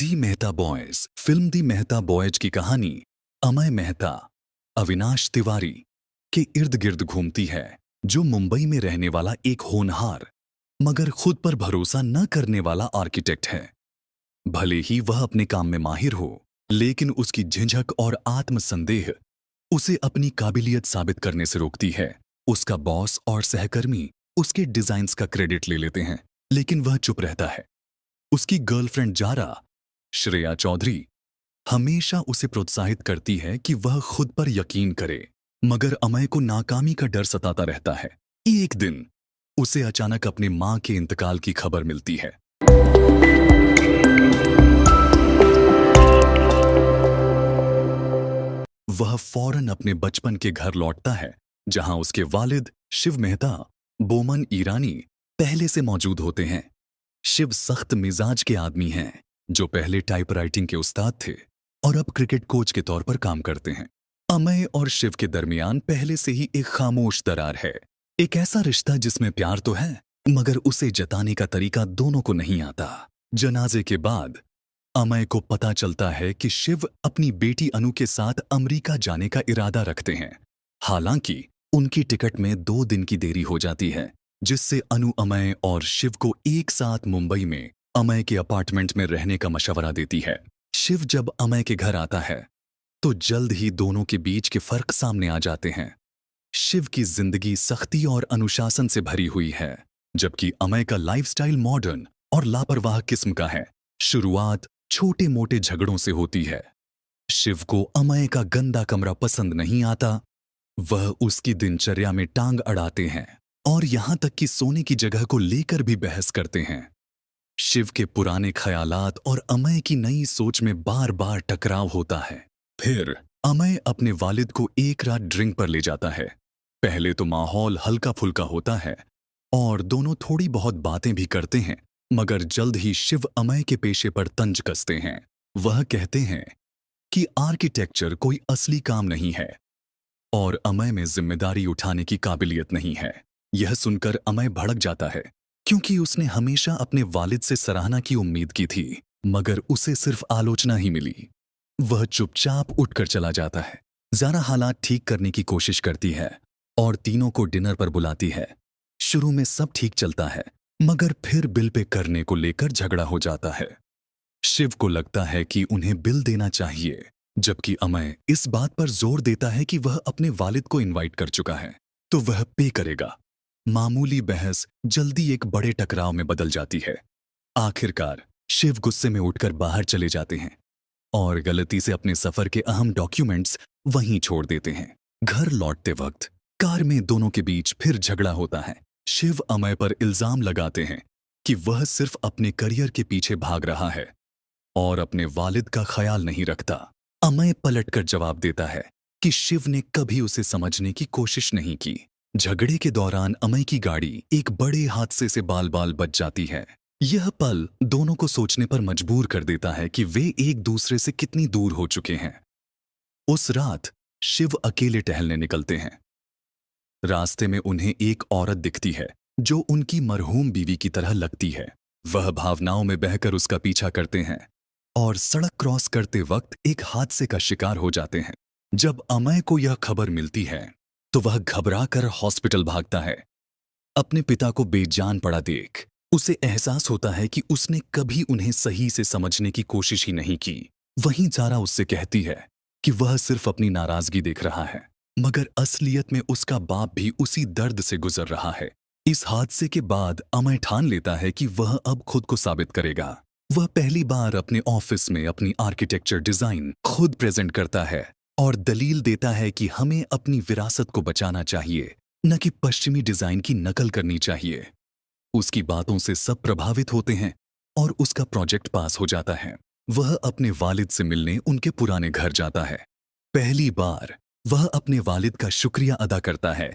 दी Mehta boys film दी Mehta boys की कहानी अमय मेहता, अविनाश तिवारी के इर्द गिर्द घूमती है, जो मुंबई में रहने वाला एक होनहार मगर खुद पर भरोसा न करने वाला आर्किटेक्ट है। भले ही वह अपने काम में माहिर हो, लेकिन उसकी झिझक और आत्मसंदेह उसे अपनी काबिलियत साबित करने से रोकती है। उसका बॉस और सहकर्मी उसके डिजाइन्स का क्रेडिट ले लेते हैं, लेकिन वह चुप रहता है। उसकी गर्लफ्रेंड जारा, श्रेया चौधरी, हमेशा उसे प्रोत्साहित करती है कि वह खुद पर यकीन करे, मगर अमय को नाकामी का डर सताता रहता है। एक दिन उसे अचानक अपने मां के इंतकाल की खबर मिलती है। वह फौरन अपने बचपन के घर लौटता है, जहां उसके वालिद शिव मेहता, बोमन ईरानी पहले से मौजूद होते हैं। शिव सख्त मिजाज के आदमी हैं, जो पहले टाइपराइटिंग के उस्ताद थे और अब क्रिकेट कोच के तौर पर काम करते हैं। अमय और शिव के दरमियान पहले से ही एक खामोश दरार है, एक ऐसा रिश्ता जिसमें प्यार तो है, मगर उसे जताने का तरीका दोनों को नहीं आता। जनाजे के बाद अमय को पता चलता है कि शिव अपनी बेटी अनु के साथ अमेरिका जाने का इरादा रखते हैं। हालांकि उनकी टिकट में 2 दिन की देरी हो जाती है, जिससे अनु अमय और शिव को एक साथ मुंबई में अमय के अपार्टमेंट में रहने का मशवरा देती है। शिव जब अमय के घर आता है तो जल्द ही दोनों के बीच के फर्क सामने आ जाते हैं। शिव की जिंदगी सख्ती और अनुशासन से भरी हुई है, जबकि अमय का लाइफस्टाइल मॉडर्न और लापरवाह किस्म का है। शुरुआत छोटे मोटे झगड़ों से होती है। शिव को अमय का गंदा कमरा पसंद नहीं आता, वह उसकी दिनचर्या में टांग अड़ाते हैं और यहां तक कि सोने की जगह को लेकर भी बहस करते हैं। शिव के पुराने ख्यालात और अमय की नई सोच में बार बार टकराव होता है। फिर अमय अपने वालिद को एक रात ड्रिंक पर ले जाता है। पहले तो माहौल हल्का फुल्का होता है और दोनों थोड़ी बहुत बातें भी करते हैं, मगर जल्द ही शिव अमय के पेशे पर तंज कसते हैं। वह कहते हैं कि आर्किटेक्चर कोई असली काम नहीं है और अमय में जिम्मेदारी उठाने की काबिलियत नहीं है। यह सुनकर अमय भड़क जाता है, क्योंकि उसने हमेशा अपने वालिद से सराहना की उम्मीद की थी, मगर उसे सिर्फ आलोचना ही मिली। वह चुपचाप उठकर चला जाता है। जारा हालात ठीक करने की कोशिश करती है और तीनों को डिनर पर बुलाती है। शुरू में सब ठीक चलता है, मगर फिर बिल पे करने को लेकर झगड़ा हो जाता है। शिव को लगता है कि उन्हें बिल देना चाहिए, जबकि अमय इस बात पर जोर देता है कि वह अपने वालिद को इनवाइट कर चुका है, तो वह पे करेगा। मामूली बहस जल्दी एक बड़े टकराव में बदल जाती है। आखिरकार शिव गुस्से में उठकर बाहर चले जाते हैं और गलती से अपने सफर के अहम डॉक्यूमेंट्स वहीं छोड़ देते हैं। घर लौटते वक्त कार में दोनों के बीच फिर झगड़ा होता है। शिव अमय पर इल्जाम लगाते हैं कि वह सिर्फ अपने करियर के पीछे भाग रहा है और अपने वालिद का ख्याल नहीं रखता। अमय पलटकर जवाब देता है कि शिव ने कभी उसे समझने की कोशिश नहीं की। झगड़े के दौरान अमय की गाड़ी एक बड़े हादसे से बाल बाल बच जाती है। यह पल दोनों को सोचने पर मजबूर कर देता है कि वे एक दूसरे से कितनी दूर हो चुके हैं। उस रात शिव अकेले टहलने निकलते हैं। रास्ते में उन्हें एक औरत दिखती है जो उनकी मरहूम बीवी की तरह लगती है। वह भावनाओं में बहकर उसका पीछा करते हैं और सड़क क्रॉस करते वक्त एक हादसे का शिकार हो जाते हैं। जब अमय को यह खबर मिलती है तो वह घबराकर हॉस्पिटल भागता है। अपने पिता को बेजान पड़ा देख उसे एहसास होता है कि उसने कभी उन्हें सही से समझने की कोशिश ही नहीं की। वहीं जारा उससे कहती है कि वह सिर्फ अपनी नाराजगी देख रहा है, मगर असलियत में उसका बाप भी उसी दर्द से गुजर रहा है। इस हादसे के बाद अमय ठान लेता है कि वह अब खुद को साबित करेगा। वह पहली बार अपने ऑफिस में अपनी आर्किटेक्चर डिजाइन खुद प्रेजेंट करता है और दलील देता है कि हमें अपनी विरासत को बचाना चाहिए, न कि पश्चिमी डिजाइन की नकल करनी चाहिए। उसकी बातों से सब प्रभावित होते हैं और उसका प्रोजेक्ट पास हो जाता है। वह अपने वालिद से मिलने उनके पुराने घर जाता है। पहली बार वह अपने वालिद का शुक्रिया अदा करता है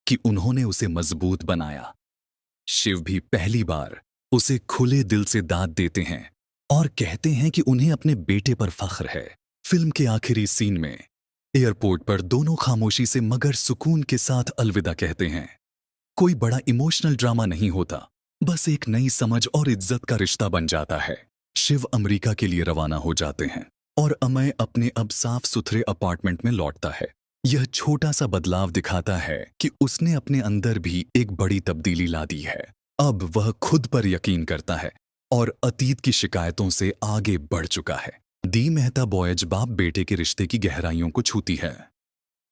कि उन्होंने उसे मजबूत बनाया। शिव भी पहली बार उसे खुले दिल से दाद देते हैं और कहते हैं कि उन्हें अपने बेटे पर फख्र है। फिल्म के आखिरी सीन में एयरपोर्ट पर दोनों खामोशी से मगर सुकून के साथ अलविदा कहते हैं। कोई बड़ा इमोशनल ड्रामा नहीं होता, बस एक नई समझ और इज्जत का रिश्ता बन जाता है। शिव अमेरिका के लिए रवाना हो जाते हैं और अमय अपने अब साफ सुथरे अपार्टमेंट में लौटता है। यह छोटा सा बदलाव दिखाता है कि उसने अपने अंदर भी एक बड़ी तब्दीली ला दी है। अब वह खुद पर यकीन करता है और अतीत की शिकायतों से आगे बढ़ चुका है। दी मेहता बॉयज बाप बेटे के रिश्ते की गहराइयों को छूती है।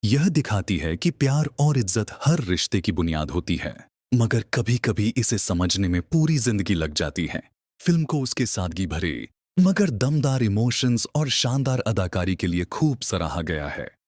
यह दिखाती है कि प्यार और इज्जत हर रिश्ते की बुनियाद होती है, मगर कभी-कभी इसे समझने में पूरी जिंदगी लग जाती है। फिल्म को उसके सादगी भरे मगर दमदार इमोशंस और शानदार अदाकारी के लिए खूब सराहा गया है।